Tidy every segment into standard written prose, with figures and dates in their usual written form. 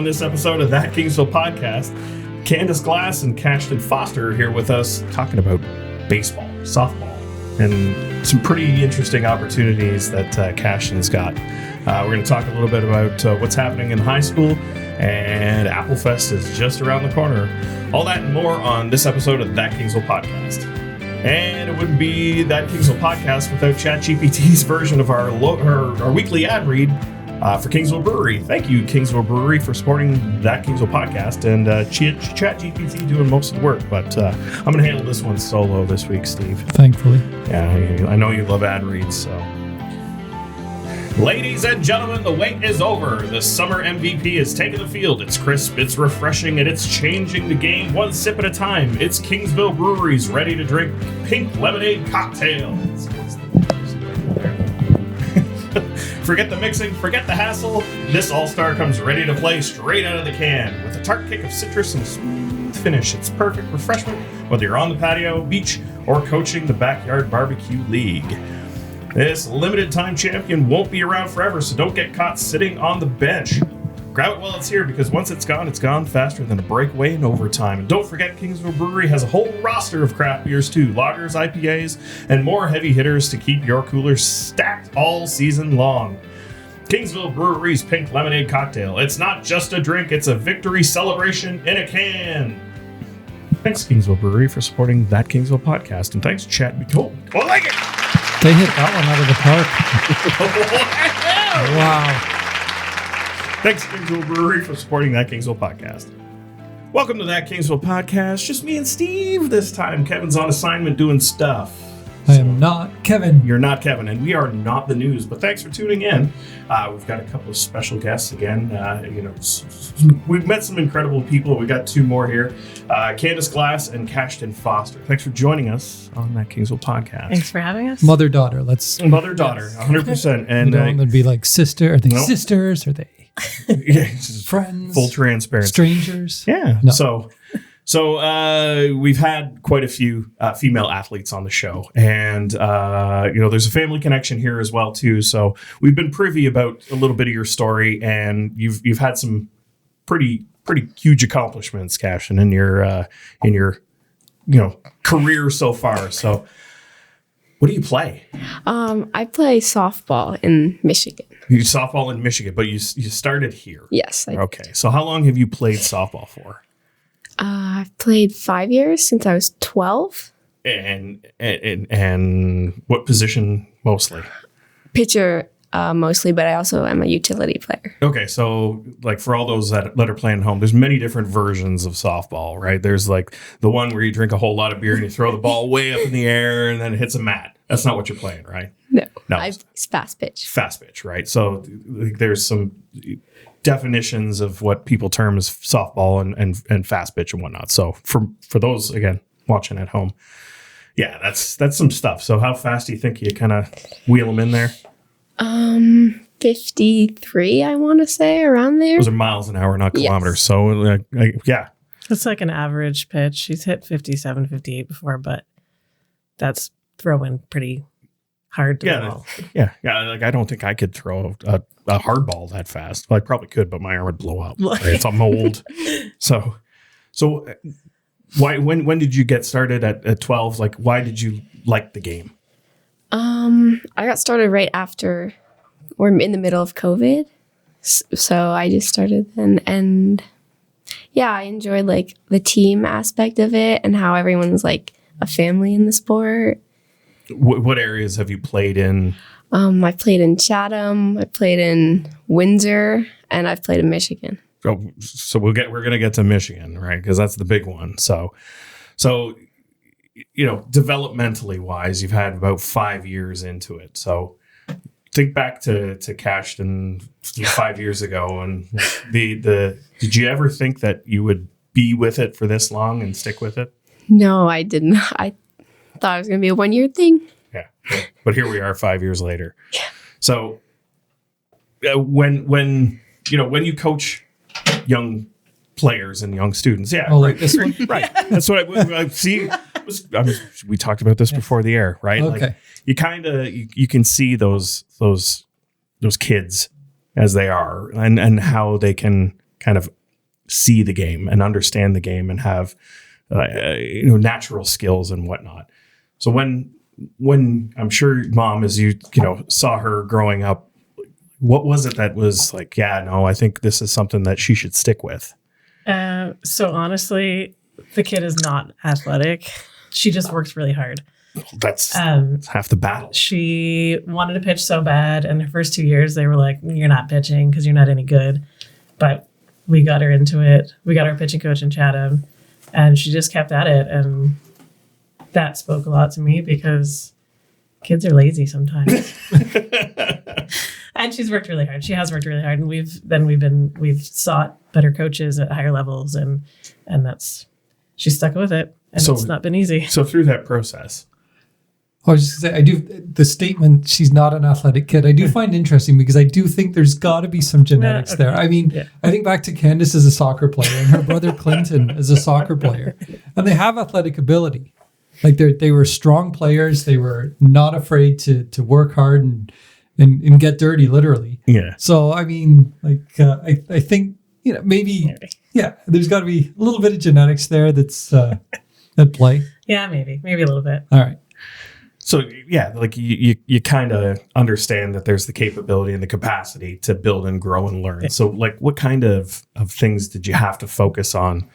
on this episode of That Kingsville Podcast. Candice Glass and Cashtyn Foster are here with us talking about baseball, softball, and some pretty interesting opportunities that Cashtyn's got. We're going to talk a little bit about what's happening in high school, and Applefest is just around the corner. All that and more on this episode of That Kingsville Podcast. And it wouldn't be That Kingsville Podcast without ChatGPT's version of our weekly ad read for Kingsville Brewery. Thank you, Kingsville Brewery, for supporting That Kingsville Podcast, and ChatGPT doing most of the work. But I'm going to handle this one solo this week, Steve. Thankfully. Yeah, I know you love ad reads, so... Ladies and gentlemen, the wait is over. The summer MVP has taken the field. It's crisp, it's refreshing, and it's changing the game one sip at a time. It's Kingsville Brewery's ready to drink pink lemonade cocktails. Forget the mixing, forget the hassle. This all-star comes ready to play straight out of the can. With a tart kick of citrus and a smooth finish, it's perfect refreshment whether you're on the patio, beach, or coaching the backyard barbecue league. This limited time champion won't be around forever, so don't get caught sitting on the bench. Grab it while it's here, because once it's gone faster than a breakaway in overtime. And don't forget, Kingsville Brewery has a whole roster of craft beers too, lagers, IPAs, and more heavy hitters to keep your coolers stacked all season long. Kingsville Brewery's pink lemonade cocktail. It's not just a drink, it's a victory celebration in a can. Thanks, Kingsville Brewery, for supporting That Kingsville Podcast, and thanks, Chat. Oh, I like it! They hit that one out of the park. Wow. Thanks, Kingsville Brewery, for supporting That Kingsville Podcast. Welcome to That Kingsville Podcast. Just me and Steve this time. Kevin's on assignment doing stuff. I am not Kevin. You're not Kevin, and we are not the news, but thanks for tuning in. We've got a couple of special guests again. We've met some incredible people. We got two more here. Candice Glass and Cashtyn Foster. Thanks for joining us on That Kingsville Podcast. Thanks for having us. Mother-daughter, 100%. And they'd be like sister. Are they Nope. sisters? Are they friends? Full transparency. Strangers? Yeah. No. So we've had quite a few female athletes on the show, and there's a family connection here as well too. So we've been privy about a little bit of your story, and you've had some pretty huge accomplishments, Cashtyn, in your career so far. So what do you play? I play softball in Michigan. You softball in Michigan, but you started here. Yes. Okay. So how long have you played softball for? I've played 5 years since I was 12. And what position mostly? Pitcher mostly, but I also am a utility player. Okay, so like for all those that are playing at home, there's many different versions of softball, right? There's like the one where you drink a whole lot of beer and you throw the ball way up in the air and then it hits a mat. That's not what you're playing, right? No. It's fast pitch. Fast pitch, right? So there's some definitions of what people term as softball and fast pitch and whatnot. So for those, again, watching at home, yeah, that's some stuff. So how fast do you think you kind of wheel them in there? 53, I want to say, around there. Those are miles an hour, not kilometers. Yes. So yeah. It's like an average pitch. She's hit 57, 58 before, but that's throwing pretty hard to the ball. Yeah. Like I don't think I could throw a hard ball that fast. Well, I probably could, but my arm would blow up. Right? I'm old. So why? When did you get started at 12? Like, why did you like the game? I got started right after, or in the middle of COVID. So I just started then, and yeah, I enjoyed like the team aspect of it and how everyone's like a family in the sport. What areas have you played in? I played in Chatham, I played in Windsor, and I've played in Michigan. Oh, so we're gonna get to Michigan, right? Because that's the big one. So developmentally wise, you've had about 5 years into it. So think back to Cashtyn 5 years ago, and did you ever think that you would be with it for this long and stick with it? No, I didn't. I thought it was going to be a 1 year thing. Yeah. But here we are 5 years later. Yeah. So when you coach young players and young students, yeah. Oh, like this one? Right. That's what I see. We talked about this before the air, right? Okay. Like you kind of, you can see those kids as they are and how they can kind of see the game and understand the game and have natural skills and whatnot. So when I'm sure mom, as you saw her growing up, what was it that was like, yeah, no, I think this is something that she should stick with? So honestly, the kid is not athletic. She just works really hard. That's half the battle. She wanted to pitch so bad. And her first 2 years, they were like, you're not pitching because you're not any good. But we got her into it. We got our pitching coach in Chatham. And she just kept at it. And that spoke a lot to me because kids are lazy sometimes. And she's worked really hard. She has worked really hard. And we've sought better coaches at higher levels. And she's stuck with it. And it's not been easy. So through that process, I was just going to say, the statement, she's not an athletic kid, I do find interesting because I do think there's got to be some genetics there. I mean, I think back to Candice as a soccer player and her brother Clinton as a soccer player, and they have athletic ability. Like they were strong players. They were not afraid to work hard and get dirty, literally. Yeah. So, I mean, I think, maybe, there's got to be a little bit of genetics there that's at play. Yeah, maybe a little bit. All right. So yeah, like you kind of understand that there's the capability and the capacity to build and grow and learn. So like, what kind of things did you have to focus on,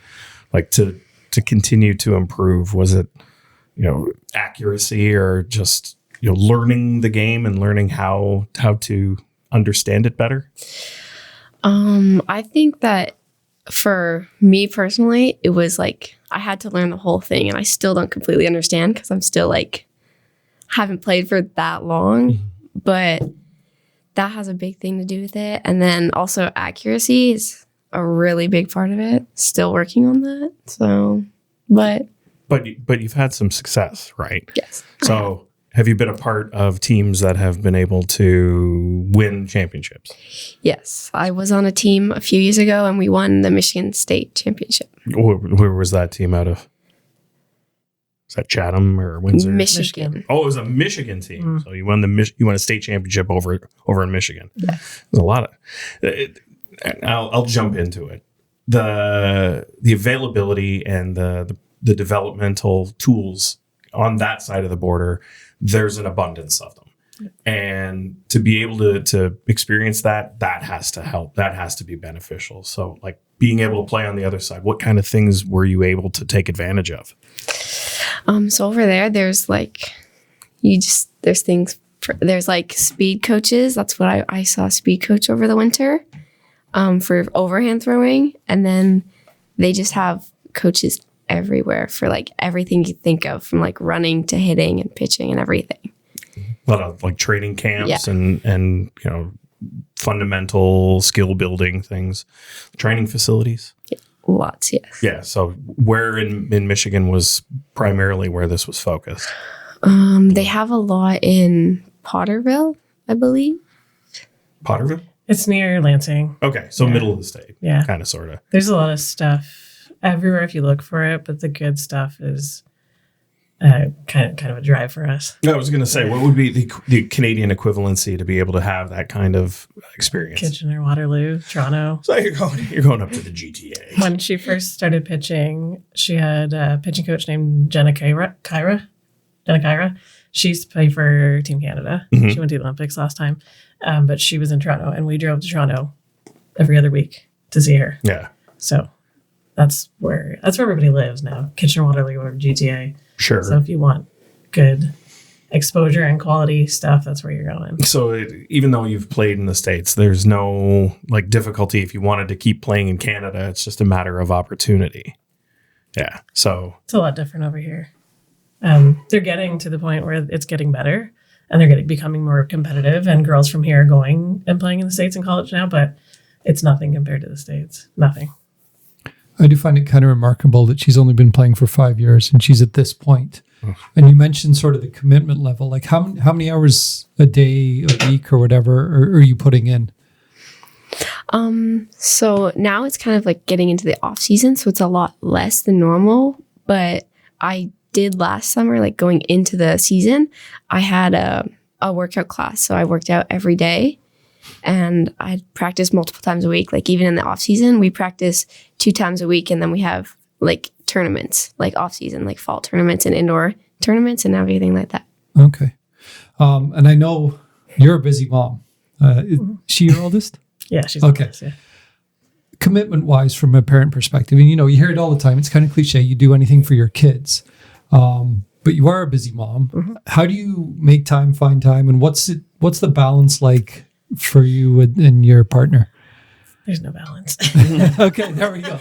like to continue to improve? Was it, accuracy or just, learning the game and learning how to understand it better? I think that for me personally, it was like I had to learn the whole thing, and I still don't completely understand because I'm still like haven't played for that long, but that has a big thing to do with it. And then also accuracy is a really big part of it. Still working on that. So, but you've had some success, right? Yes. So have you been a part of teams that have been able to win championships? Yes. I was on a team a few years ago and we won the Michigan State Championship. Where was that team out of? Is that Chatham or Windsor? Michigan. Oh, it was a Michigan team. So you won a state championship over in Michigan. Yeah. There's a lot of. I'll jump into it. The availability and the developmental tools on that side of the border, there's an abundance of them, and to be able to experience that has to help. That has to be beneficial. So, like being able to play on the other side, what kind of things were you able to take advantage of? So over there's like, there's like speed coaches. That's what I saw a speed coach over the winter for overhand throwing. And then they just have coaches everywhere for like everything you think of, from like running to hitting and pitching and everything. A lot of like training camps and fundamental skill building things, training facilities. Lots, yes. Yeah. So where in Michigan was primarily where this was focused? They have a lot in Potterville, I believe. Potterville? It's near Lansing. Okay. So middle of the state. Yeah. Kind of, sort of. There's a lot of stuff everywhere if you look for it, but the good stuff is kind of a drive for us. I was going to say, what would be the Canadian equivalency to be able to have that kind of experience? Kitchener, Waterloo, Toronto. So you're going up to the GTA. When she first started pitching, she had a pitching coach named Jenna Kyra. She used to play for Team Canada. Mm-hmm. She went to the Olympics last time, but she was in Toronto, and we drove to Toronto every other week to see her. Yeah. So that's where everybody lives now. Kitchener, Waterloo, or GTA. Sure. So if you want good exposure and quality stuff, that's where you're going. So even though you've played in the States, there's no like difficulty if you wanted to keep playing in Canada. It's just a matter of opportunity. Yeah. So it's a lot different over here. They're getting to the point where it's getting better, and they're becoming more competitive, and girls from here are going and playing in the States in college now, but it's nothing compared to the States. Nothing. I do find it kind of remarkable that she's only been playing for 5 years and she's at this point. And you mentioned sort of the commitment level. Like how many hours a day, a week, or whatever are you putting in? So now it's kind of like getting into the off season, so it's a lot less than normal. But I did last summer, like going into the season, I had a workout class, so I worked out every day, and I practice multiple times a week. Like even in the off season, we practice 2 times a week, and then we have like tournaments, like off season, like fall tournaments and indoor tournaments and everything like that. Okay. And I know you're a busy mom. Is she your oldest? Yeah, she's okay. Oldest, yeah. Commitment wise, from a parent perspective, and you hear it all the time. It's kind of cliche. You do anything for your kids, but you are a busy mom. Mm-hmm. How do you make time, find time, and what's the balance like for you and your partner? There's no balance. Okay, there we go.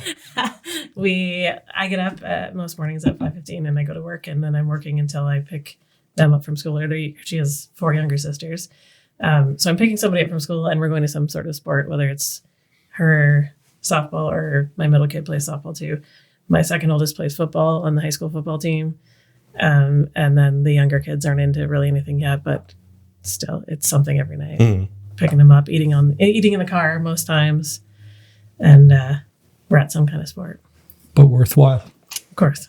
I get up most mornings at 5:15, and I go to work, and then I'm working until I pick them up from school. She has 4 younger sisters, so I'm picking somebody up from school, and we're going to some sort of sport, whether it's her softball or my middle kid plays softball too. My second oldest plays football on the high school football team, and then the younger kids aren't into really anything yet, but still, it's something every night. Picking them up, eating in the car most times, and we're at some kind of sport. But worthwhile, of course,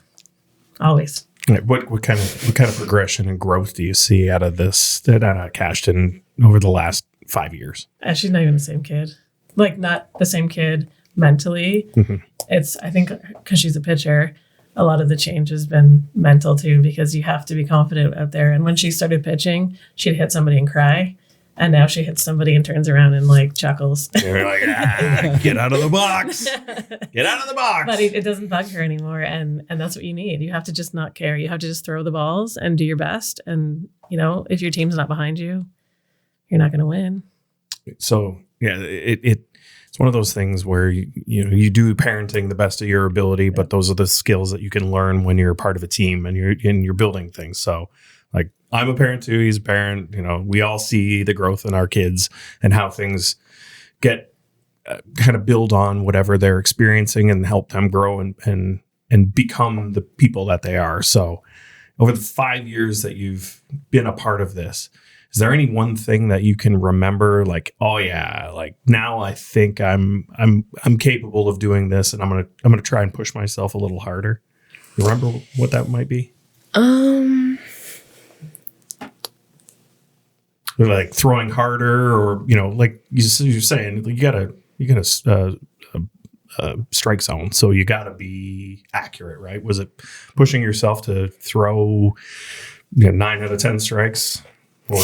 always. What kind of progression and growth do you see out of this Cashtyn over the last 5 years? She's not even the same kid. Like not the same kid mentally. Mm-hmm. It's I think because she's a pitcher, a lot of the change has been mental too, because you have to be confident out there. And when she started pitching, she'd hit somebody and cry. And now she hits somebody and turns around and like chuckles. You're like, get out of the box. Get out of the box. But it doesn't bug her anymore. And that's what you need. You have to just not care. You have to just throw the balls and do your best. And, if your team's not behind you, you're not going to win. So, yeah, it's one of those things where, you do parenting the best of your ability, but those are the skills that you can learn when you're part of a team and you're building things. So, like, I'm a parent too. He's a parent. We all see the growth in our kids and how things get kind of build on whatever they're experiencing and help them grow and become the people that they are. So over the 5 years that you've been a part of this, is there any one thing that you can remember? Like, oh yeah, like now I think I'm capable of doing this, and I'm gonna try and push myself a little harder. You remember what that might be? Like throwing harder, or like you're saying, you got a strike zone, so you got to be accurate, right? Was it pushing yourself to throw 9 out of 10 strikes, or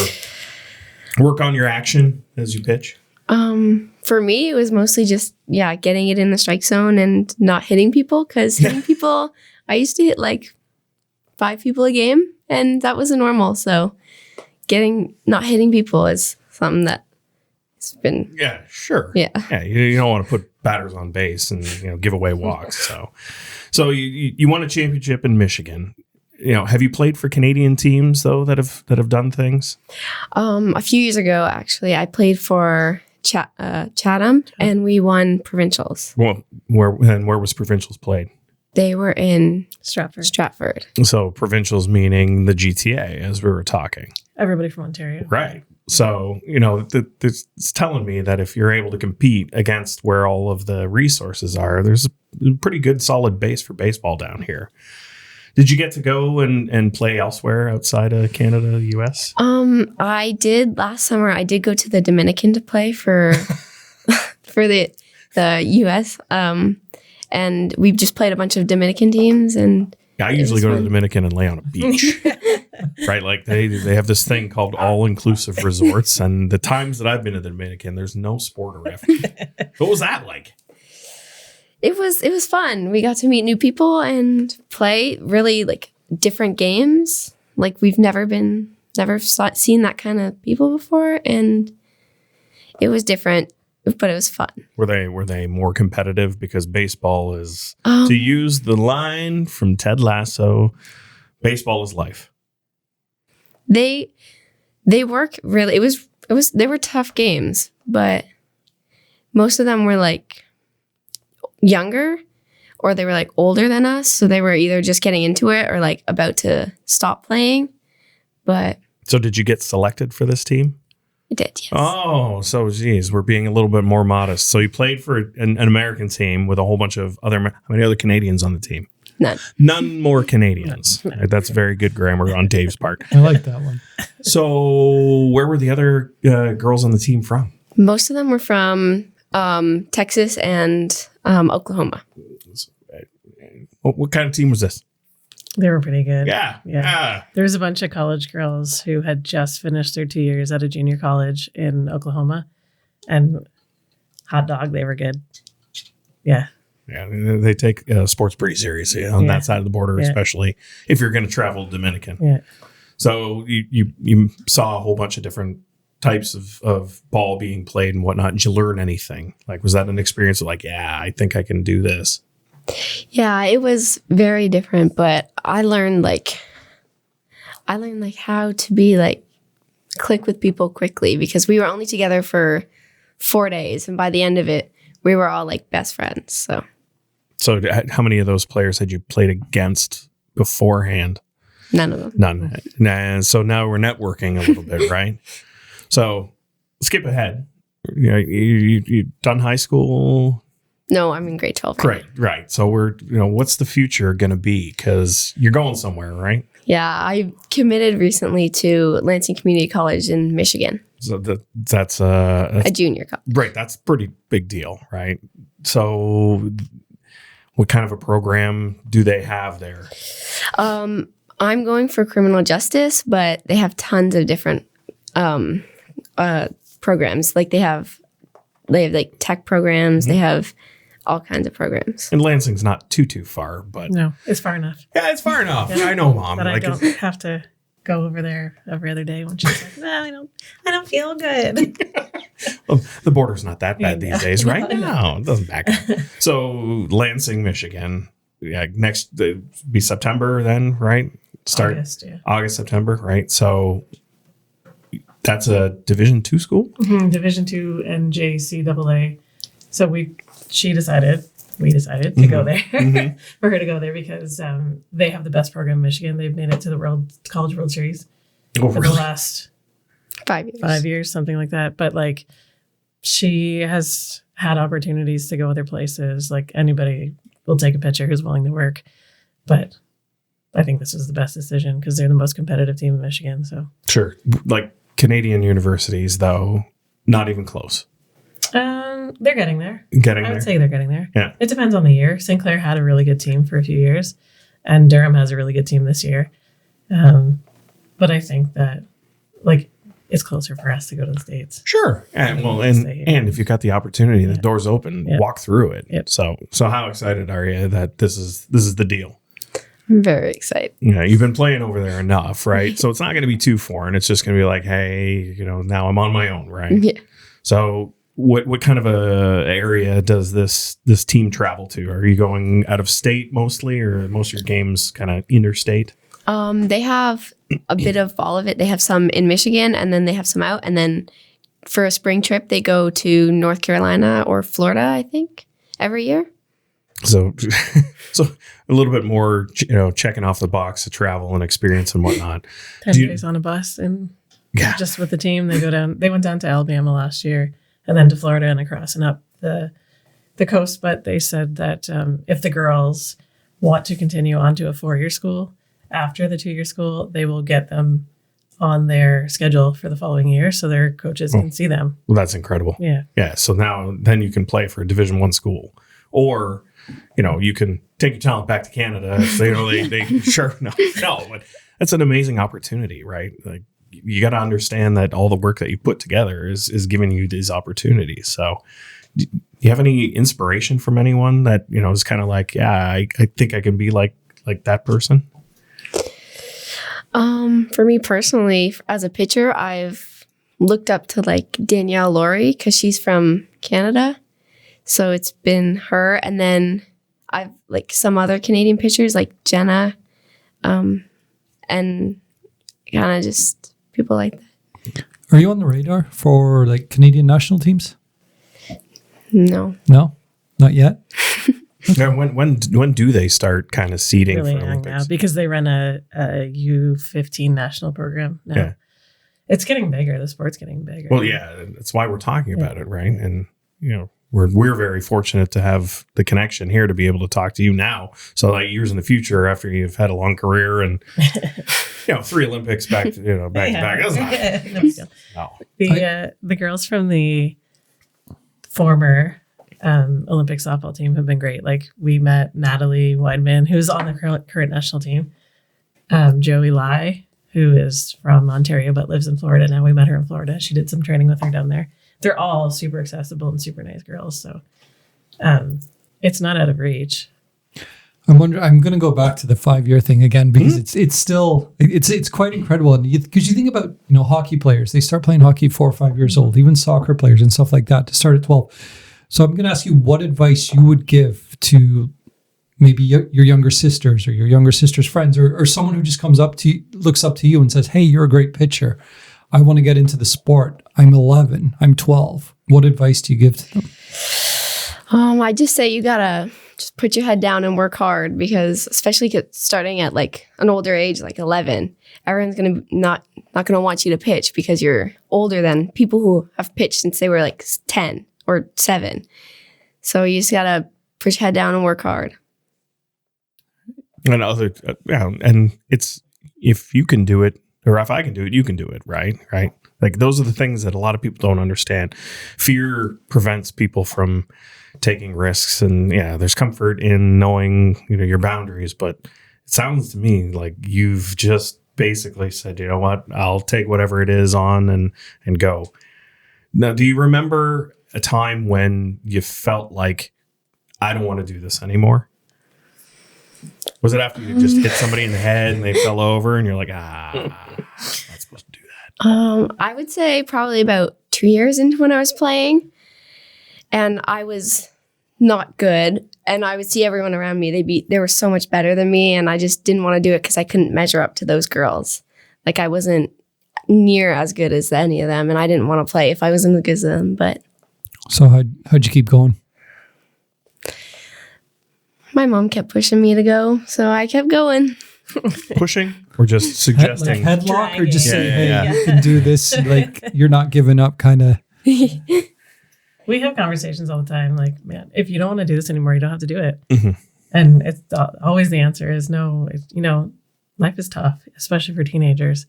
work on your action as you pitch? For me, it was mostly just getting it in the strike zone and not hitting people, because hitting people, I used to hit like 5 people a game, and that was a normal. So not hitting people is something that has been. Yeah, sure. Yeah. Yeah. You don't want to put batters on base and, give away walks. So you won a championship in Michigan. Have you played for Canadian teams though, that have done things? A few years ago, actually, I played for Chatham, and we won provincials. Well, where was provincials played? They were in Stratford. So provincials meaning the GTA, as we were talking. Everybody from Ontario. Right. So, it's telling me that if you're able to compete against where all of the resources are, there's a pretty good solid base for baseball down here. Did you get to go and play elsewhere outside of Canada, US? I did last summer. I did go to the Dominican to play for the US. And we've just played a bunch of Dominican teams, and I usually go to the Dominican and lay on a beach, right? Like they have this thing called all-inclusive resorts, and the times that I've been to the Dominican, there's no sport or effort. What was that like? It was fun. We got to meet new people and play really like different games. Like we've never seen that kind of people before, and it was different. But it was fun. Were they more competitive? Because baseball is, to use the line from Ted Lasso, baseball is life. They work really. They were tough games, but most of them were like younger, or they were like older than us. So they were either just getting into it or like about to stop playing. But so did you get selected for this team? I did, yes. Oh, so geez, we're being a little bit more modest. So you played for an American team with a whole bunch of how many other Canadians on the team? None more Canadians. None. That's very good grammar on Dave's part. I like that one. So where were the other girls on the team from? Most of them were from Texas and Oklahoma. What kind of team was this? They were pretty good. Yeah. There was a bunch of college girls who had just finished their 2 years at a junior college in Oklahoma, and hot dog, they were good. Yeah. Yeah, they take sports pretty seriously on that side of the border, especially if you're going to travel Dominican. Yeah. So you saw a whole bunch of different types of ball being played and whatnot. Did you learn anything? Like, was that an experience of like, yeah, I think I can do this? Yeah, it was very different, but I learned how to be like click with people quickly, because we were only together for 4 days, and by the end of it, we were all like best friends. So how many of those players had you played against beforehand? None of them. None. Nah, so now we're networking a little bit, right? So skip ahead. You done high school? No, I'm in grade 12. Great, right. So what's the future going to be? Because you're going somewhere, right? Yeah, I committed recently to Lansing Community College in Michigan. So that's a junior college. Right, that's a pretty big deal, right? So what kind of a program do they have there? I'm going for criminal justice, but they have tons of different programs. Like they have like tech programs. Mm-hmm. They have all kinds of programs. And Lansing's not too far, but no, it's far enough. Yeah, it's far enough. Yeah, I know, Mom. But I don't have to go over there every other day when she's like, "No, I don't feel good." Well, the border's not that bad these days, right? No, it doesn't back up. So Lansing, Michigan. Yeah, next be September then, right? Start August, September, right? So that's a Division II school? Mm-hmm. Division II and JCAA. So we decided to go there for her to go there because they have the best program in Michigan. They've made it to the College World Series for the last 5 years. 5 years, something like that. But like she has had opportunities to go other places. Like anybody will take a pitcher who's willing to work. But I think this is the best decision because they're the most competitive team in Michigan. So sure. Like Canadian universities, though, not even close. They're getting there. I would say they're getting there. Yeah. It depends on the year. St. Clair had a really good team for a few years, and Durham has a really good team this year. But I think that like it's closer for us to go to the States. Sure. And if you've got the opportunity, the door's open, walk through it. Yep. So how excited are you that this is the deal? I'm very excited. You've been playing over there enough, right? So it's not going to be too foreign. It's just going to be like, hey, now I'm on my own, right? Yeah. So what kind of a area does this team travel to? Are you going out of state mostly, or most of your games kind of interstate? They have a bit of all of it. They have some in Michigan, and then they have some out. And then for a spring trip, they go to North Carolina or Florida, I think, every year. So a little bit more, checking off the box of travel and experience and whatnot. 10 days on a bus and just with the team, they went down to Alabama last year and then to Florida and across and up the coast. But they said that if the girls want to continue on to a 4-year school after the 2-year school, they will get them on their schedule for the following year so their coaches can see them. Well, that's incredible. Yeah. Yeah. So then you can play for a Division I school, or you can take your talent back to Canada. So, they sure no, but that's an amazing opportunity, right? Like you got to understand that all the work that you put together is giving you these opportunities. So, do you have any inspiration from anyone that is kind of like, I think I can be like that person? For me personally, as a pitcher, I've looked up to like Danielle Laurie because she's from Canada. So it's been her, and then I've like some other Canadian pitchers like Jenna, and kind of just people like that. Are you on the radar for like Canadian national teams? No, not yet. When do they start kind of seeding really for Olympics? Now because they run a U15 national program now. Yeah. It's getting bigger. The sport's getting bigger. Well, yeah, that's why we're talking about it, right? And we're very fortunate to have the connection here to be able to talk to you now. So like years in the future, after you've had a long career and 3 Olympics back to back. That's not, No. The girls from the former Olympic softball team have been great. Like we met Natalie Weidman, who's on the current national team. Joey Lai, who is from Ontario but lives in Florida now. We met her in Florida. She did some training with her down there. They're all super accessible and super nice girls. So it's not out of reach. I'm going to go back to the 5-year thing again because it's still quite incredible. And because you think about hockey players, they start playing hockey 4 or 5 years old, even soccer players and stuff like that to start at 12. So I'm going to ask you what advice you would give to maybe your younger sisters or your younger sister's friends or someone who just looks up to you and says, "Hey, you're a great pitcher. I want to get into the sport. I'm 11. I'm 12." What advice do you give to them? I just say you gotta just put your head down and work hard because especially starting at like an older age, like 11, everyone's gonna not gonna want you to pitch because you're older than people who have pitched since they were like 10 or 7. So you just gotta put your head down and work hard. And it's if you can do it, or if I can do it, you can do it, right? Right. Like those are the things that a lot of people don't understand. Fear prevents people from taking risks, and there's comfort in knowing your boundaries. But it sounds to me like you've just basically said, you know what, I'll take whatever it is on and go. Now, do you remember a time when you felt like I don't want to do this anymore? Was it after you just hit somebody in the head and they fell over and you're like, I'm not supposed to do that? I would say probably about 2 years into when I was playing, and I was not good. And I would see everyone around me, they were so much better than me, and I just didn't want to do it because I couldn't measure up to those girls. Like I wasn't near as good as any of them, and I didn't want to play if I wasn't as good as them. But so how'd you keep going? My mom kept pushing me to go, so I kept going. Pushing or just suggesting? Like headlock or just saying, hey, Yeah. you can do this. Like you're not giving up kind of. We have conversations all the time. Like, man, if you don't want to do this anymore, you don't have to do it. Mm-hmm. And it's always the answer is no. Life is tough, especially for teenagers.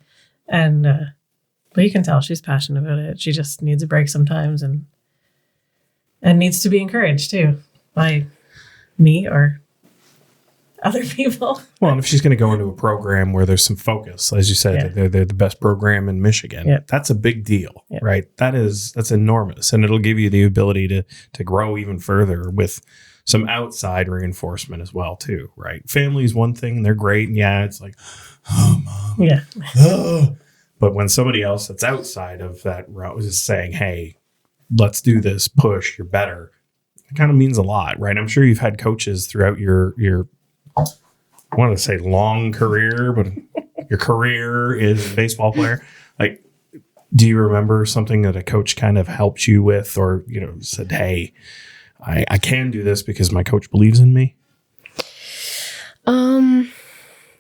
And but you can tell she's passionate about it. She just needs a break sometimes and needs to be encouraged too by me or other people. Well, and if she's going to go into a program where there's some focus, as you said, they're the best program in Michigan. That's a big deal, right? That's enormous, and it'll give you the ability to grow even further with some outside reinforcement as well, too, right? Family's one thing; they're great, and it's like, oh, mom, oh. But when somebody else that's outside of that route is saying, "Hey, let's do this, push, you're better," it kind of means a lot, right? I'm sure you've had coaches throughout your I want to say long career, but your career is a baseball player. Like, do you remember something that a coach kind of helped you with, or said, "Hey, I can do this because my coach believes in me"?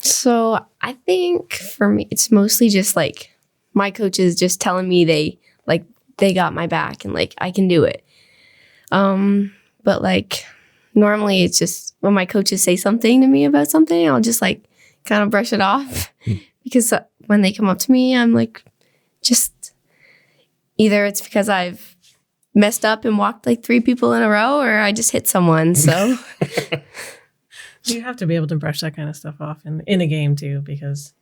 So I think for me, it's mostly just like my coaches just telling me they got my back and like I can do it. But like normally it's just when my coaches say something to me about something, I'll just like kind of brush it off because when they come up to me, I'm like, just either it's because I've messed up and walked like 3 people in a row or I just hit someone. So you have to be able to brush that kind of stuff off in a game too, because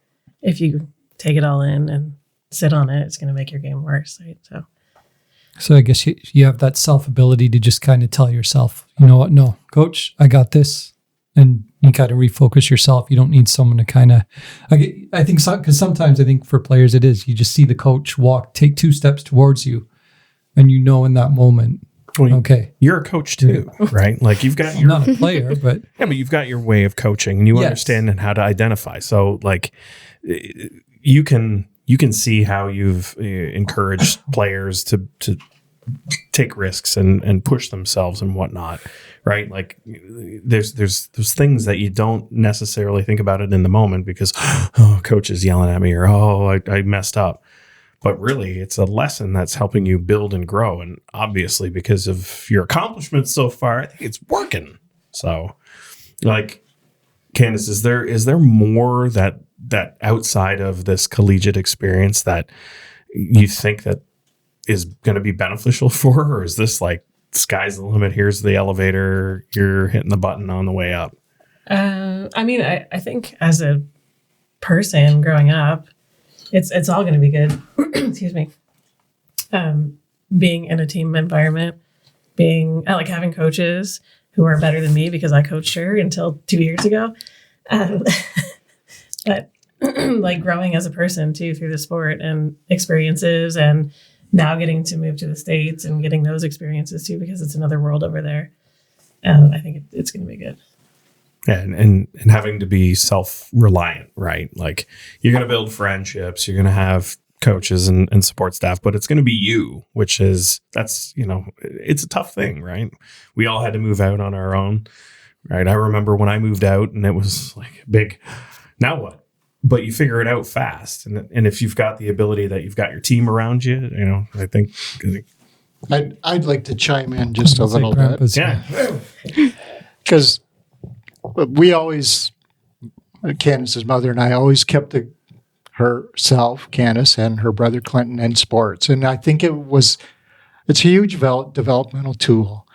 if you take it all in and sit on it, it's going to make your game worse, right? So I guess you have that self-ability to just kind of tell yourself, you know what, no, coach, I got this. And you kind of refocus yourself. You don't need someone to kind of, I think, because sometimes I think for players it is, you just see the coach take 2 steps towards you and in that moment, okay. You're a coach too, right? Like you've got your... Not a player, but... Yeah, but you've got your way of coaching and you understand and how to identify. So like you can see how you've encouraged players to take risks and push themselves and whatnot, right? Like there's things that you don't necessarily think about it in the moment because, coach is yelling at me or, I messed up. But really, it's a lesson that's helping you build and grow. And obviously, because of your accomplishments so far, I think it's working. So, like, Candice, is there more that outside of this collegiate experience that you think that is going to be beneficial for her? Or is this like sky's the limit. Here's the elevator. You're hitting the button on the way up. I think as a person growing up, it's all going to be good. Excuse me. Being in a team environment, I like having coaches who are better than me because I coached her until 2 years ago. But like growing as a person too through the sport and experiences, and now getting to move to the States and getting those experiences too, because it's another world over there. I think it's going to be good. Yeah, and having to be self-reliant, right? Like you're going to build friendships, you're going to have coaches and support staff, but it's going to be you, it's a tough thing, right? We all had to move out on our own, right? I remember when I moved out and it was like big, now what? But you figure it out fast. And if you've got the ability that you've got your team around you, I think I'd like to chime in just a little bit. Yeah. Because we always, Candice's mother and I always kept herself, Candice, and her brother Clinton in sports. And I think it's a huge developmental tool.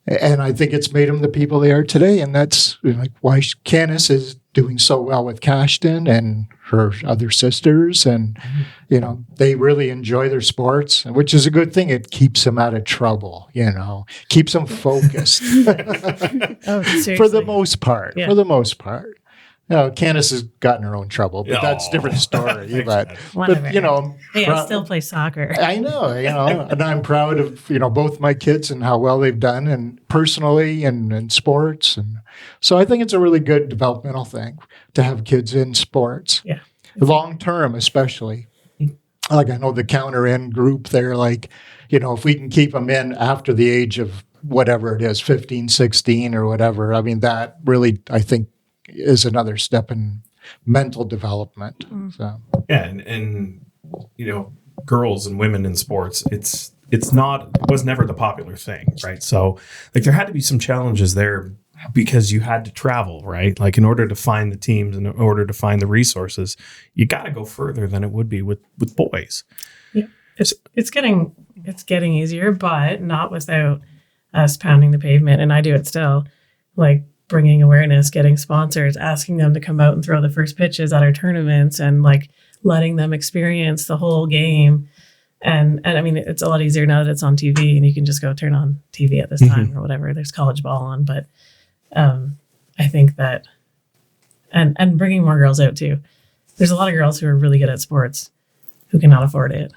And I think it's made them the people they are today. And that's like why Candice is doing so well with Cashtyn and her other sisters. And, they really enjoy their sports, which is a good thing. It keeps them out of trouble, keeps them focused. For the most part. Yeah. For the most part. Candice has gotten her own trouble, but that's a different story. but hey, I still play soccer. I know, and I'm proud of both my kids and how well they've done, and personally and in sports, and so I think it's a really good developmental thing to have kids in sports. Yeah, long term, especially. Like I know the counter end group, they're like, if we can keep them in after the age of whatever it is, 15, 16 or whatever. I mean, that really, I think, is another step in mental development. So yeah, and girls and women in sports, it was never the popular thing, right? So like there had to be some challenges there because you had to travel, right? Like in order to find the teams and in order to find the resources, you got to go further than it would be with boys. Yeah, it's getting easier, but not without us pounding the pavement. And I do it still, like bringing awareness, getting sponsors, asking them to come out and throw the first pitches at our tournaments, and like letting them experience the whole game. And I mean, it's a lot easier now that it's on TV and you can just go turn on TV at this time or whatever. There's college ball on, but I think that, and bringing more girls out too. There's a lot of girls who are really good at sports who cannot afford it,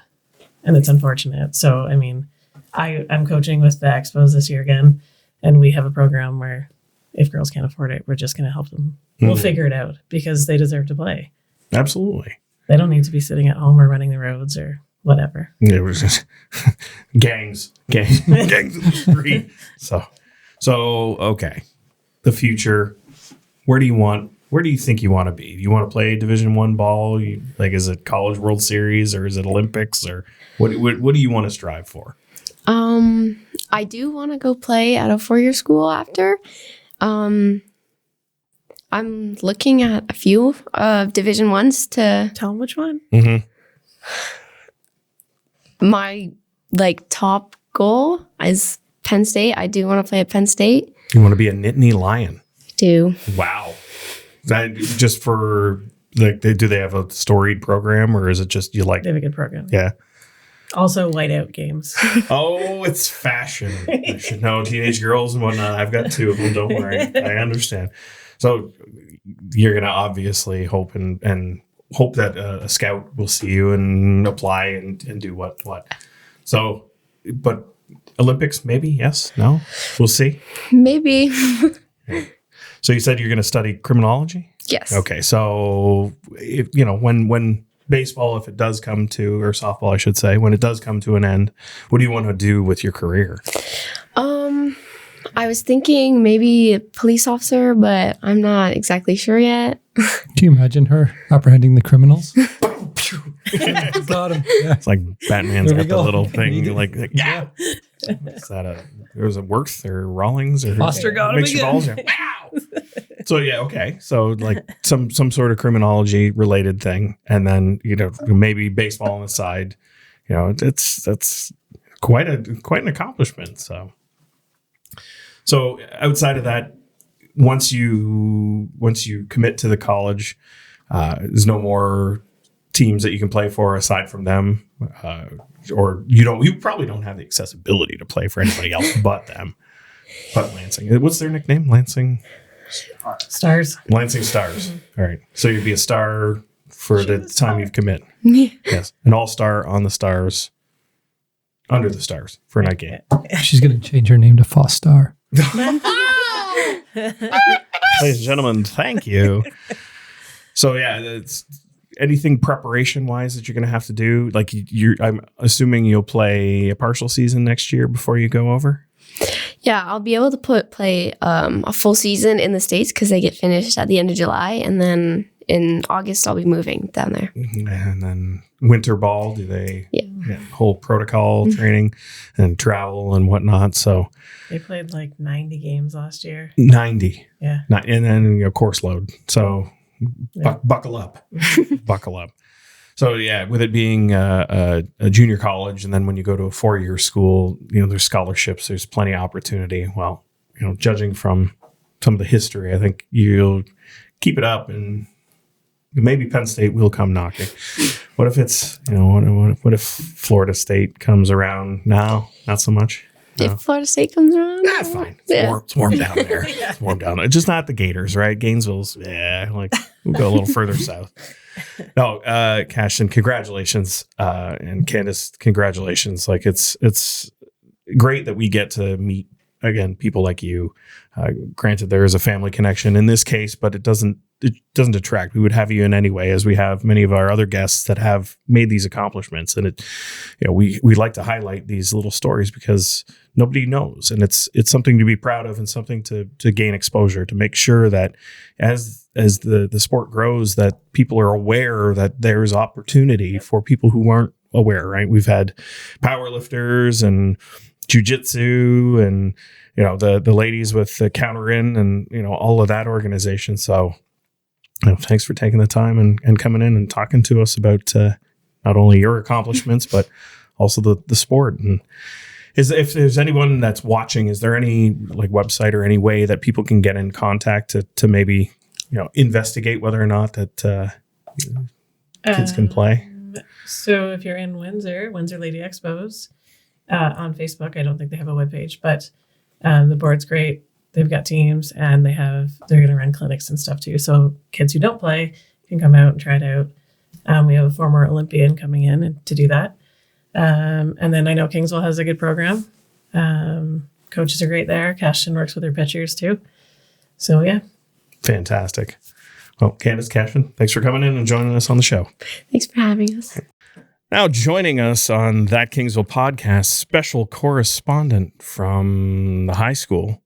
and it's unfortunate. So, I mean, I'm coaching with the Expos this year again, and we have a program where if girls can't afford it, we're just going to help them. We'll figure it out because they deserve to play. Absolutely. They don't need to be sitting at home or running the roads or whatever. It was just gangs in the street. So okay. The future. Where do you think you want to be? Do you want to play Division I ball? Is it College World Series or is it Olympics, or what do you want to strive for? I do want to go play at a 4-year school after. I'm looking at a few Division I's to tell them which one. Mm-hmm. My top goal is Penn State. I do want to play at Penn State. You want to be a Nittany Lion? I do. Wow. That just for do they have a storied program, or is it just you like? They have a good program. Yeah. Also, whiteout games. Oh, it's fashion. I should know, teenage girls and whatnot. I've got 2 of them. Don't worry. I understand. So you're going to obviously hope and hope that a scout will see you and apply and do what. So, but Olympics, maybe? Yes? No? We'll see. Maybe. So you said you're going to study criminology? Yes. Okay. So, when baseball, if it does come to, or softball, I should say, when it does come to an end, what do you want to do with your career? I was thinking maybe a police officer, but I'm not exactly sure yet. Do you imagine her apprehending the criminals? Got him. Yeah. It's like Batman's got the go. little thing, yeah. Is that was it Worth or Rawlings or Foster got him again. Balls? Wow. So yeah, okay. So some sort of criminology related thing, and then maybe baseball on the side. That's quite an accomplishment. So So outside of that, once you commit to the college, there's no more teams that you can play for aside from them, or you probably don't have the accessibility to play for anybody else but them. But Lansing, what's their nickname? Lansing Stars. Lansing Stars. All right. So you'd be a star for the time you commit. Yeah. Yes, an all-star on the Stars, under the Stars for a night game. She's going to change her name to Foster. Ladies and gentlemen, thank you. So yeah, it's anything preparation-wise that you're going to have to do. Like I'm assuming you'll play a partial season next year before you go over. Yeah, I'll be able to play a full season in the States because they get finished at the end of July. And then in August, I'll be moving down there. And then winter ball, do they whole protocol training and travel and whatnot? So They played like 90 games last year. 90. Yeah. And then course load. So buckle up. Buckle up. So yeah, with it being a junior college, and then when you go to a 4-year school, there's scholarships, there's plenty of opportunity. Well, judging from some of the history, I think you'll keep it up, and maybe Penn State will come knocking. What if it's what if Florida State comes around? No, not so much. No. If Florida State comes around, That's fine. It's warm down there. It's warm down there. Just not the Gators, right? Gainesville's, we'll go a little further south. No, Cashtyn, congratulations. And Candice, congratulations. Like it's great that we get to meet, again, people like you. Granted, there is a family connection in this case, but it doesn't detract. We would have you in anyway, as we have many of our other guests that have made these accomplishments. And we like to highlight these little stories because nobody knows, and it's something to be proud of and something to gain exposure, to make sure that as the sport grows, that people are aware that there's opportunity for people who aren't aware. Right? We've had powerlifters and jiu-jitsu and the ladies with the counter in and all of that organization. So thanks for taking the time and coming in and talking to us about not only your accomplishments but also the sport. And if there's anyone that's watching, is there any website or any way that people can get in contact to maybe investigate whether or not that kids can play? So if you're in Windsor Lady Expos on Facebook, I don't think they have a webpage, but the board's great. They've got teams, and they're going to run clinics and stuff too. So kids who don't play can come out and try it out. We have a former Olympian coming in to do that. And then I know Kingsville has a good program. Coaches are great there. Cashtyn works with her pitchers too. So yeah. Fantastic. Well, Candice, Cashtyn, thanks for coming in and joining us on the show. Thanks for having us. Now joining us on That Kingsville Podcast, special correspondent from the high school,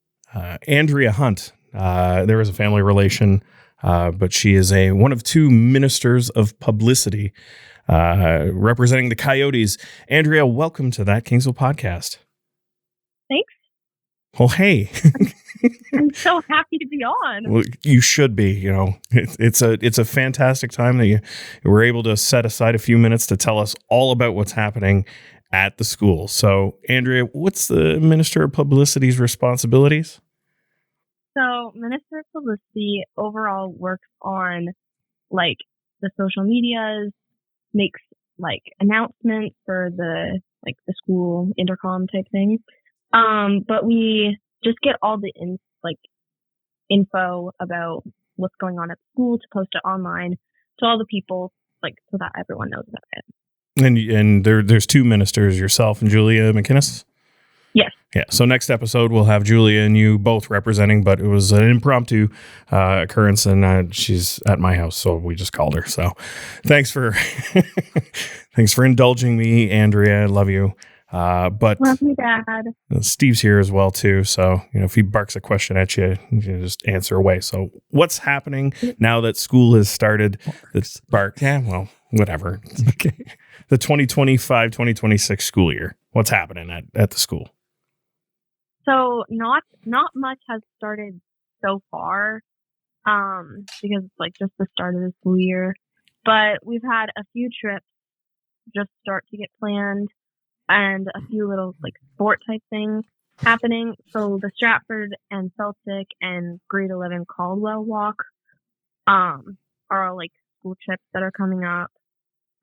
Andrea Hunt. There is a family relation, but she is one of 2 ministers of publicity representing the Coyotes. Andrea, welcome to That Kingsville Podcast. Thanks. Well, hey. I'm so happy to be on. Well, you should be. It's a fantastic time that you were able to set aside a few minutes to tell us all about what's happening at the school. So, Andrea, what's the Minister of Publicity's responsibilities? So, Minister of Publicity overall works on the social medias, makes announcements for the school intercom type thing. But we just get all the info about what's going on at school to post it online to all the people, so that everyone knows about it. And there's 2 ministers, yourself and Julia McInnes? Yes. Yeah. So next episode we'll have Julia and you both representing, but it was an impromptu occurrence, and she's at my house, so we just called her. So thanks for indulging me, Andrea. I love you. But love you, Dad. Steve's here as well too. So if he barks a question at you, you can just answer away. So what's happening now that school has started? That's bark. Yeah. Well, whatever. Okay. The 2025-2026 school year. What's happening at the school? So not much has started so far, because it's just the start of the school year. But we've had a few trips just start to get planned, and a few little sport type things. happening. So the Stratford and Celtic and grade 11 Caldwell walk are all like school trips that are coming up.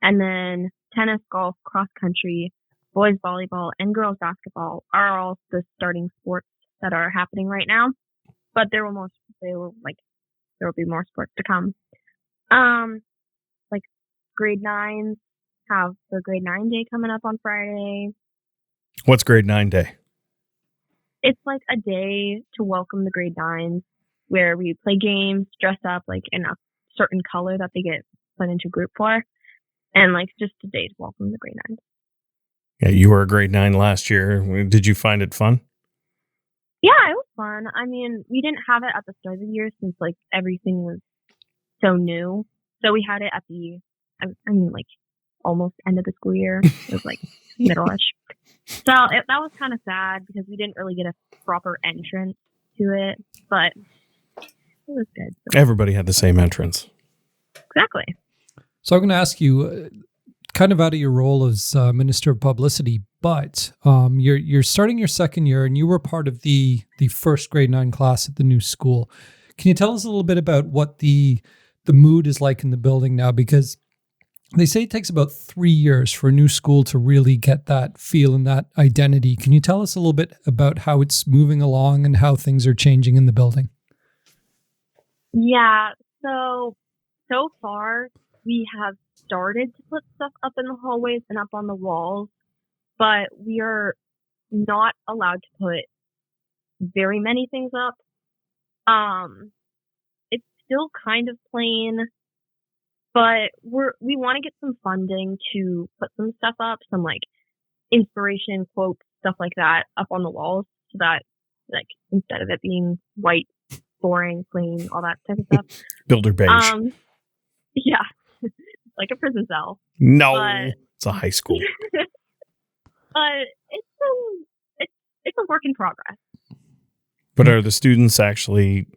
And then tennis, golf, cross country, boys volleyball, and girls basketball are all the starting sports that are happening right now. But there will be more sports to come. Like grade 9s have the grade 9 day coming up on Friday. What's grade 9 day? It's like a day to welcome the grade 9s where we play games, dress up like in a certain color that they get put into group for. And like just a day to welcome the grade 9s. Yeah, you were a grade 9 last year. Did you find it fun? Yeah, it was fun. I mean, we didn't have it at the start of the year since like everything was so new. So we had it at like almost end of the school year. It was like middle-ish. So that was kind of sad because we didn't really get a proper entrance to it, but it was good. So. Everybody had the same entrance. Exactly. So I'm going to ask you, kind of out of your role as Minister of Publicity, but you're starting your second year and you were part of the first grade 9 class at the new school. Can you tell us a little bit about what the mood is like in the building now? Because they say it takes about 3 years for a new school to really get that feel and that identity. Can you tell us a little bit about how it's moving along and how things are changing in the building? Yeah. So far, we have started to put stuff up in the hallways and up on the walls, but we are not allowed to put very many things up. It's still kind of plain, but we want to get some funding to put some stuff up, some like inspiration quotes, stuff like that up on the walls so that like instead of it being white, boring, plain, all that type of stuff. Builder beige. Yeah. Like a prison cell. No, but, it's a high school. But it's a work in progress. But are the students actually,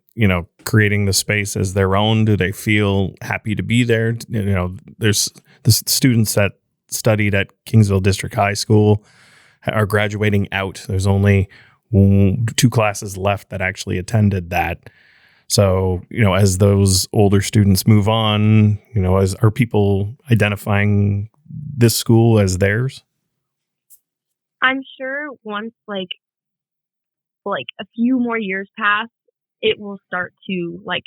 creating the space as their own? Do they feel happy to be there? There's the students that studied at Kingsville District High School are graduating out. There's only 2 classes left that actually attended that. So, as those older students move on, are people identifying this school as theirs? I'm sure once like a few more years pass, it will start to like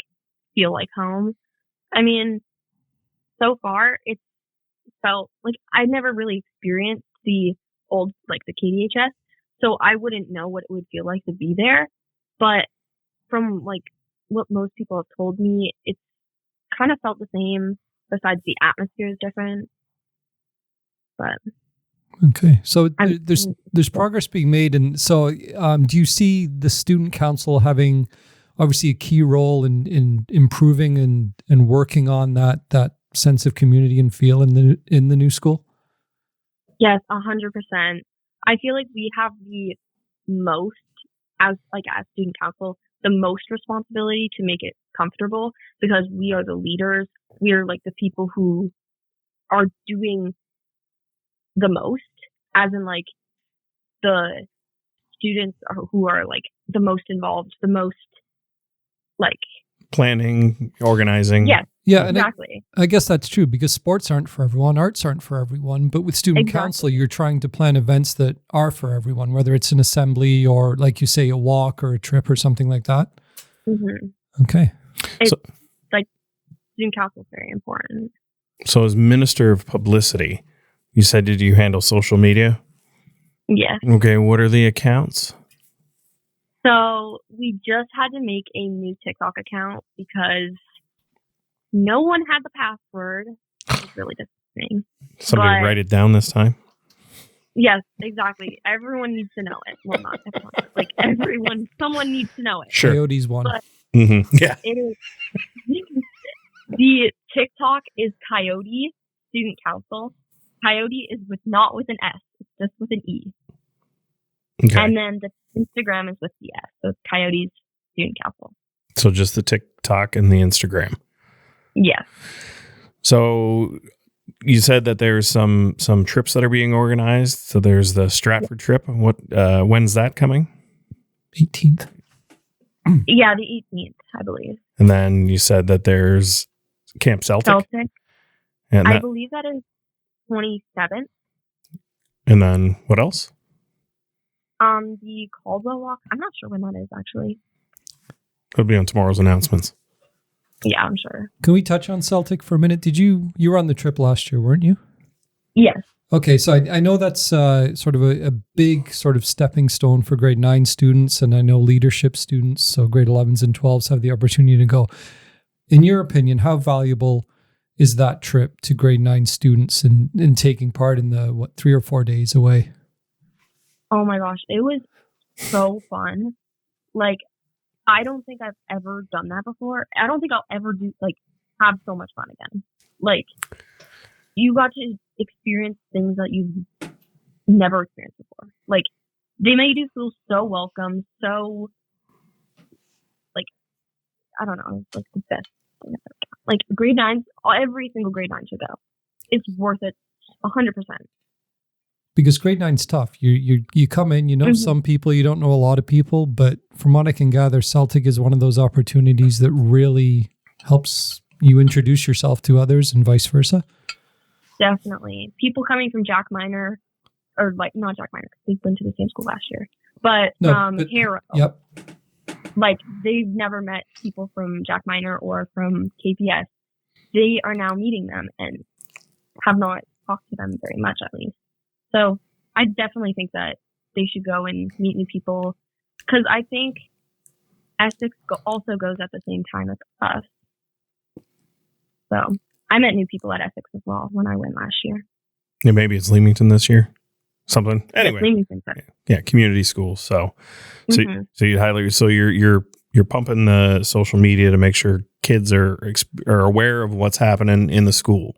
feel like home. I mean, so far it's felt like I never really experienced the old, like the KDHS. So I wouldn't know what it would feel like to be there. But from like what most people have told me, it's kind of felt the same, besides the atmosphere is different. But okay, so there's progress being made, and so do you see the student council having obviously a key role in improving and working on that sense of community and feel in the new school? Yes, 100%. I feel like we have the most as student council, the most responsibility to make it comfortable because we are the leaders. We are like the people who are doing the most, as in like the students who are like the most involved, the most like planning, organizing. Yes. Yeah, exactly. And I guess that's true because sports aren't for everyone, arts aren't for everyone. But with student council, you're trying to plan events that are for everyone, whether it's an assembly or, like you say, a walk or a trip or something like that. Mm-hmm. Okay. It's like student council is very important. So as Minister of Publicity, you said, did you handle social media? Yes. Okay, what are the accounts? So we just had to make a new TikTok account because no one had the password. It was really disappointing. Somebody write it down this time? Yes, exactly. Everyone needs to know it. Well, not everyone. Like someone needs to know it. Sure. Coyote's one. Yeah. It is. The TikTok is Coyote Student Council. Coyote is not with an S. It's just with an E. Okay. And then the Instagram is with the S. So it's Coyote's Student Council. So just the TikTok and the Instagram. Yes. So you said that there's some trips that are being organized. So there's the Stratford trip. When's that coming? 18th. Yeah, the 18th, I believe. And then you said that there's Camp Celtic. And I believe that is 27th. And then what else? The Caldwell Walk. I'm not sure when that is, actually. It'll be on tomorrow's announcements. Yeah, I'm sure. Can we touch on Celtic for a minute? You were on the trip last year, weren't you? Yes. Okay, so I know that's sort of a big sort of stepping stone for grade 9 students, and I know leadership students, so grade 11s and 12s have the opportunity to go. In your opinion, how valuable is that trip to grade 9 students in taking part in the, 3 or 4 days away? Oh my gosh, it was so fun. Like, I don't think I've ever done that before. I don't think I'll ever have so much fun again. Like, you got to experience things that you've never experienced before. Like, they made you feel so welcome, so, like, I don't know, it's like the best thing I've ever done. Like, grade 9s, every single grade 9 should go. It's worth it 100%. Because grade 9's tough. You come in, you know some people, you don't know a lot of people, but from what I can gather, Celtic is one of those opportunities that really helps you introduce yourself to others and vice versa. Definitely. People coming from Jack Minor, or like not Jack Minor, they've been to the same school last year, but from Harrow. Yep. Like, they've never met people from Jack Minor or from KPS. They are now meeting them and have not talked to them very much, at least. So I definitely think that they should go and meet new people, because I think Essex also goes at the same time as us. So I met new people at Essex as well when I went last year. Yeah, maybe it's Leamington this year. Something. Anyway. Leamington. Yeah, community schools. So you highly, so you're pumping the social media to make sure kids are aware of what's happening in the school.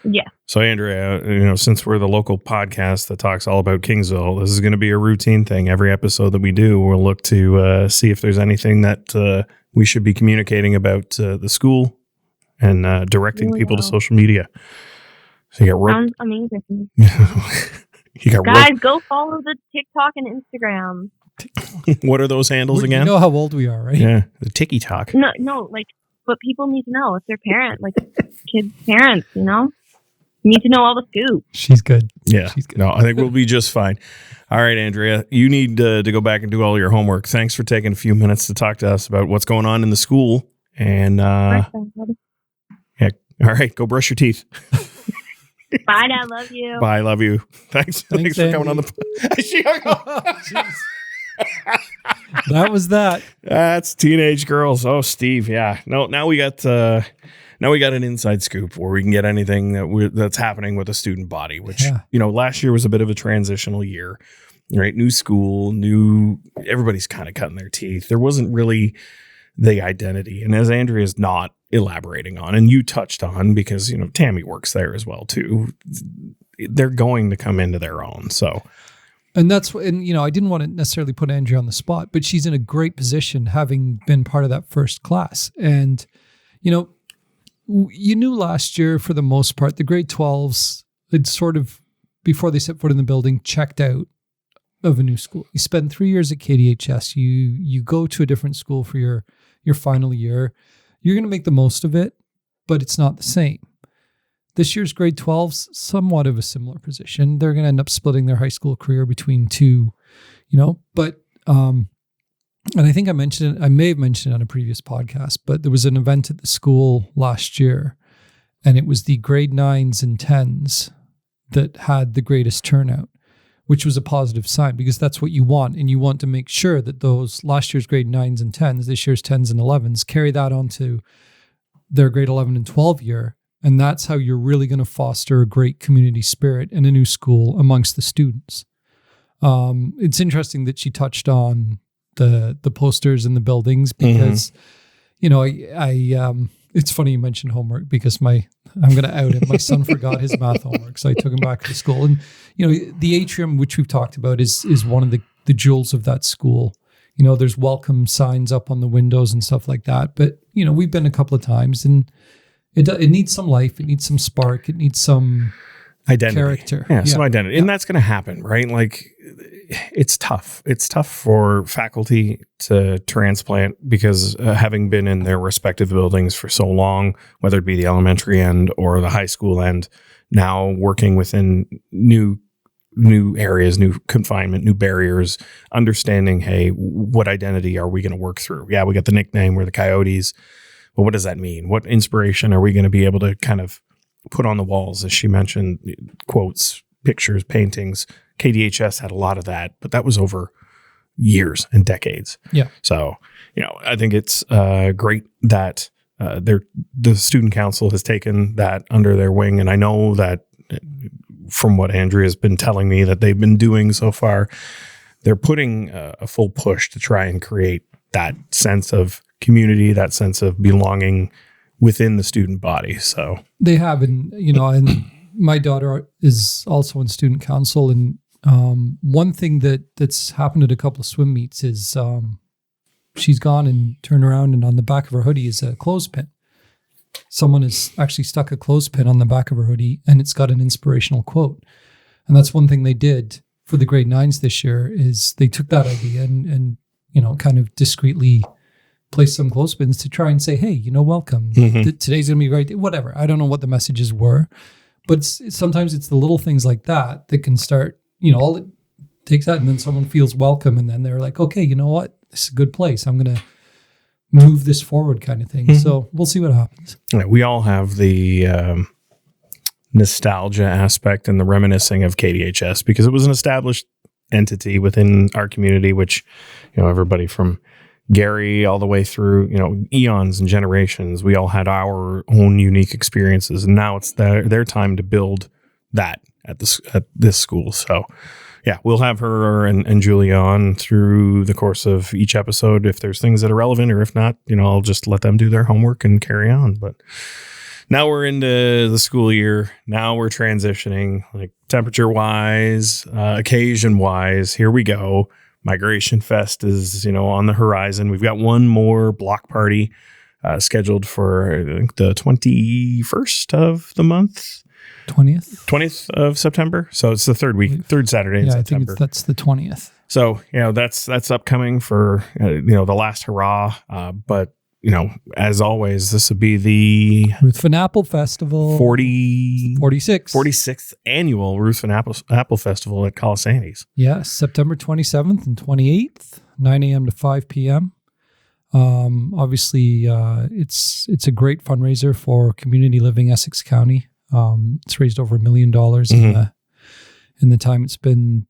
Yeah. So Andrea, since we're the local podcast that talks all about Kingsville, this is going to be a routine thing. Every episode that we do, we'll look to see if there's anything that we should be communicating about the school and directing people to social media. So you got sounds amazing. Guys, go follow the TikTok and Instagram. What are those handles again? You know how old we are, right? Yeah, the TikTok. No, but people need to know if they're kids' parents, need to know all the scoop. She's good. Yeah. She's good. No, I think we'll be just fine. All right, Andrea, you need to go back and do all your homework. Thanks for taking a few minutes to talk to us about what's going on in the school. And yeah, all right, go brush your teeth. Bye, Dad. Love you. Bye, love you. Thanks for coming on the. She hung up. That was that. That's teenage girls. Oh, Steve. Yeah. No. Now we got an inside scoop where we can get anything that's happening with the student body. Which last year was a bit of a transitional year, right? New school, everybody's kind of cutting their teeth. There wasn't really the identity, and as Andrea's not elaborating on, and you touched on, because Tammy works there as well too. They're going to come into their own. So. And I didn't want to necessarily put Andrea on the spot, but she's in a great position having been part of that first class. And, you knew last year, for the most part, the grade 12s had sort of, before they set foot in the building, checked out of a new school. You spend 3 years at KDHS. You go to a different school for your final year. You're going to make the most of it, but it's not the same. This year's grade 12's somewhat of a similar position. They're going to end up splitting their high school career between two, but, and I think I may have mentioned it on a previous podcast, but there was an event at the school last year, and it was the grade 9s and 10s that had the greatest turnout, which was a positive sign, because that's what you want. And you want to make sure that those last year's grade 9s and 10s, this year's 10s and 11s, carry that onto their grade 11 and 12 year. And that's how you're really going to foster a great community spirit in a new school amongst the students. It's interesting that she touched on the posters in the buildings, because, it's funny you mentioned homework, because I'm going to out him. My son forgot his math homework, so I took him back to school. And, the atrium, which we've talked about, is one of the jewels of that school. There's welcome signs up on the windows and stuff like that. But, we've been a couple of times, and it needs some life. It needs some spark. It needs some identity. Character. Yeah, some identity. And that's going to happen, right? Like, it's tough. It's tough for faculty to transplant because having been in their respective buildings for so long, whether it be the elementary end or the high school end, now working within new areas, new confinement, new barriers, understanding, hey, what identity are we going to work through? Yeah, we got the nickname, we're the Coyotes. But what does that mean? What inspiration are we going to be able to kind of put on the walls? As she mentioned, quotes, pictures, paintings. KDHS had a lot of that, but that was over years and decades. Yeah. So, I think it's great that the student council has taken that under their wing. And I know that from what Andrea has been telling me that they've been doing so far, they're putting a full push to try and create that sense of community, that sense of belonging within the student body. So they have, and and my daughter is also in student council, and one thing that's happened at a couple of swim meets is she's gone and turned around, and on the back of her hoodie is a clothespin. Someone has actually stuck a clothespin on the back of her hoodie, and it's got an inspirational quote. And that's one thing they did for the grade 9s this year is they took that idea and kind of discreetly placed some clothespins to try and say, hey, welcome. Mm-hmm. Today's going to be a great day. Whatever. I don't know what the messages were, but sometimes it's the little things like that can start, all it takes that, and then someone feels welcome, and then they're like, okay, you know what? This is a good place. I'm going to move this forward kind of thing. Mm-hmm. So we'll see what happens. Yeah, we all have the nostalgia aspect and the reminiscing of KDHS because it was an established entity within our community, which, everybody from Gary all the way through, eons and generations, we all had our own unique experiences. And now it's their time to build that at this school. So yeah, we'll have her and Julie on through the course of each episode if there's things that are relevant, or if not, I'll just let them do their homework and carry on. But now we're into the school year. Now we're transitioning, like temperature wise, occasion wise. Here we go. Migration Fest is, on the horizon. We've got one more block party scheduled for, I think, the 21st of the month. 20th of September. So it's the third Saturday in September. I think that's the 20th. So, that's upcoming for, the last hurrah. But, as always, this would be the Ruthven Apple Festival. 46th annual Ruthven Apple Festival at Colasantes. Yes, September 27th and 28th, 9 a.m. to 5 p.m. Obviously, it's a great fundraiser for Community Living Essex County. It's raised over $1 million in the time it's been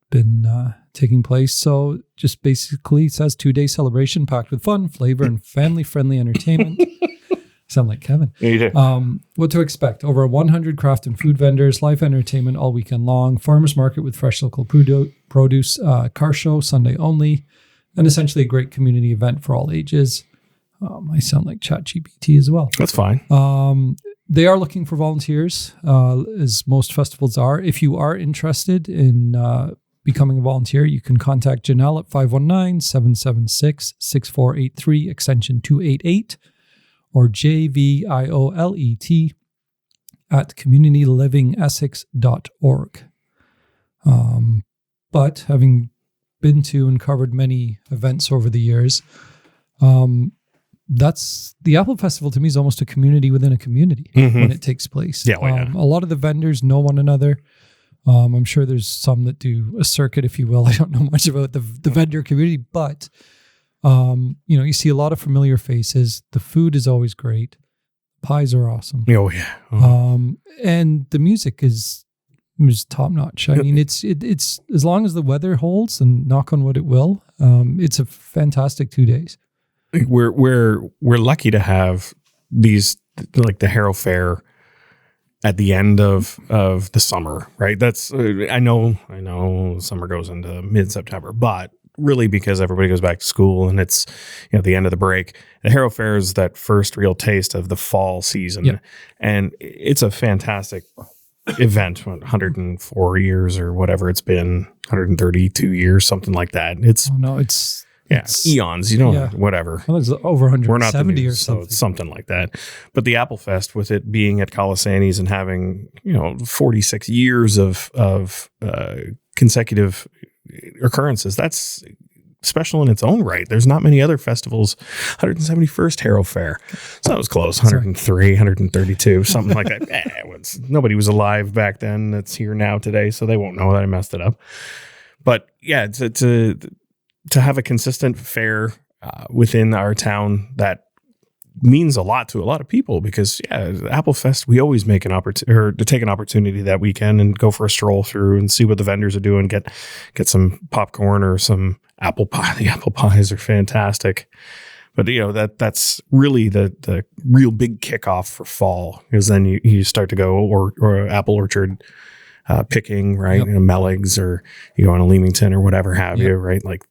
taking place. So just basically it says 2-day celebration packed with fun, flavor, and family-friendly entertainment. Sound like Kevin. Yeah, you do. What to expect? Over 100 craft and food vendors, live entertainment all weekend long, farmers market with fresh local produce, car show Sunday only, and essentially a great community event for all ages. I sound like ChatGPT as well. That's fine. They are looking for volunteers, as most festivals are. If you are interested in becoming a volunteer, you can contact Janelle at 519-776-6483, extension 288, or JVIOLET at communitylivingessex.org. But having been to and covered many events over the years, that's the Apple Festival to me is almost a community within a community when it takes place. Yeah, a lot of the vendors know one another. I'm sure there's some that do a circuit, if you will. I don't know much about the vendor community, but you see a lot of familiar faces. The food is always great. Pies are awesome. Oh yeah. And the music is top notch. I mean, it's as long as the weather holds, and knock on wood it will. It's a fantastic 2 days. We're lucky to have these, like the Harrow Fair at the end of the summer, right? That's I know summer goes into mid-September, but really because everybody goes back to school and it's the end of the break. The Harrow Fair is that first real taste of the fall season, and it's a fantastic event. 104 years or whatever it's been, 132 years, something like that. It's eons. You know, whatever. Well, it's over 170 We're not the news, or something. so it's something like that. But the Applefest, with it being at Colasanni's and having 46 years of consecutive occurrences, that's special in its own right. There's not many other festivals. 171st Harrow Fair. So that was close. 103, 132, something like that. Nobody was alive back then that's here now today, so they won't know that I messed it up. But yeah, to have a consistent fair within our town, that means a lot to a lot of people, because Applefest, we always make an opportunity, or to take an opportunity that weekend and go for a stroll through and see what the vendors are doing, get some popcorn or some apple pie. The apple pies are fantastic. But that's really the real big kickoff for fall, because then you start to go or apple orchard picking, right? Yep. Melligs, or you go on a Leamington or whatever have you, right? Like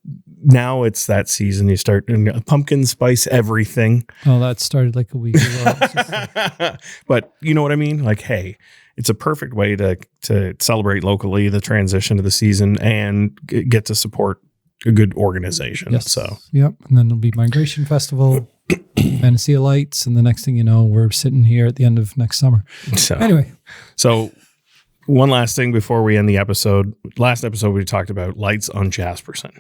now it's that season. You start pumpkin spice everything. Oh, that started like a week ago. But you know what I mean? Like, hey, it's a perfect way to celebrate locally the transition of the season and get to support a good organization. Yes. So, yep. And then there'll be Migration Festival, Fantasy of Lights, and the next thing you know, we're sitting here at the end of next summer. So anyway. So one last thing before we end the episode. Last episode, we talked about lights on Jasperson.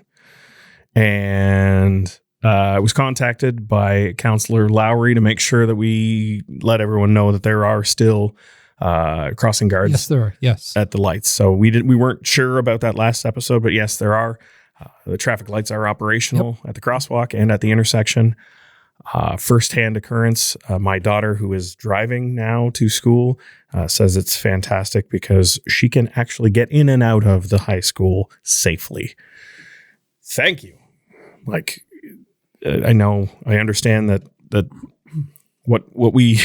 And I was contacted by Councillor Lowry to make sure that we let everyone know that there are still crossing guards. Yes, there are. Yes. At the lights. So we weren't sure about that last episode, but yes, there are. The traffic lights are operational at the crosswalk and at the intersection. First-hand occurrence. My daughter, who is driving now to school, says it's fantastic because she can actually get in and out of the high school safely. Thank you. Like, I understand that what we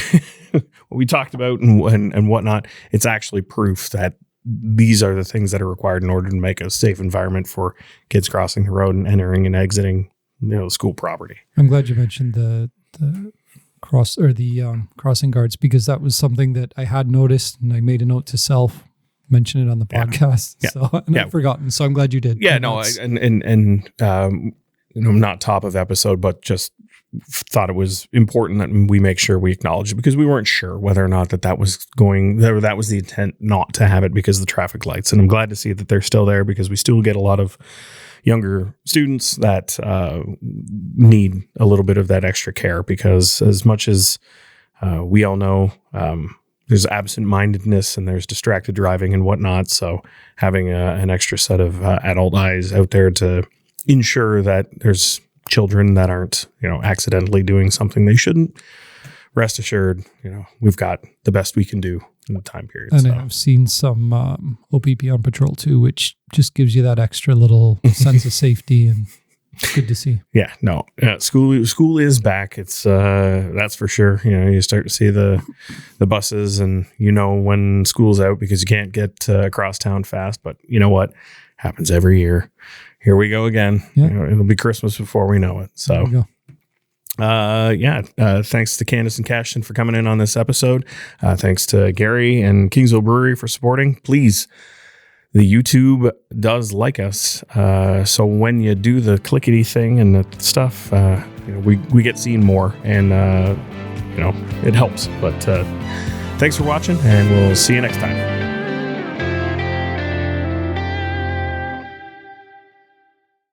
what we talked about and whatnot. It's actually proof that these are the things that are required in order to make a safe environment for kids crossing the road and entering and exiting school property. I'm glad you mentioned the crossing guards, because that was something that I had noticed, and I made a note to self mention it on the podcast. Yeah. So I've forgotten. So I'm glad you did. Yeah, I'm not top of episode, but just thought it was important that we make sure we acknowledge it, because we weren't sure whether or not that was the intent not to have it because of the traffic lights. And I'm glad to see that they're still there, because we still get a lot of younger students that need a little bit of that extra care, because as much as we all know, there's absent-mindedness and there's distracted driving and whatnot. So having an extra set of adult eyes out there to ensure that there's children that aren't, accidentally doing something they shouldn't, rest assured, we've got the best we can do in the time period. And I've seen some OPP on patrol too, which just gives you that extra little sense of safety, and it's good to see. Yeah, no, school is back. It's that's for sure. You start to see the buses, and when school's out, because you can't get across town fast. But you know what happens every year? Here we go again. Yeah. It'll be Christmas before we know it. So. Thanks to Candice and Cashtyn for coming in on this episode. Thanks to Gary and Kingsville Brewery for supporting. Please, the YouTube does like us. So when you do the clickety thing and the stuff, we get seen more, and it helps. But thanks for watching, and we'll see you next time.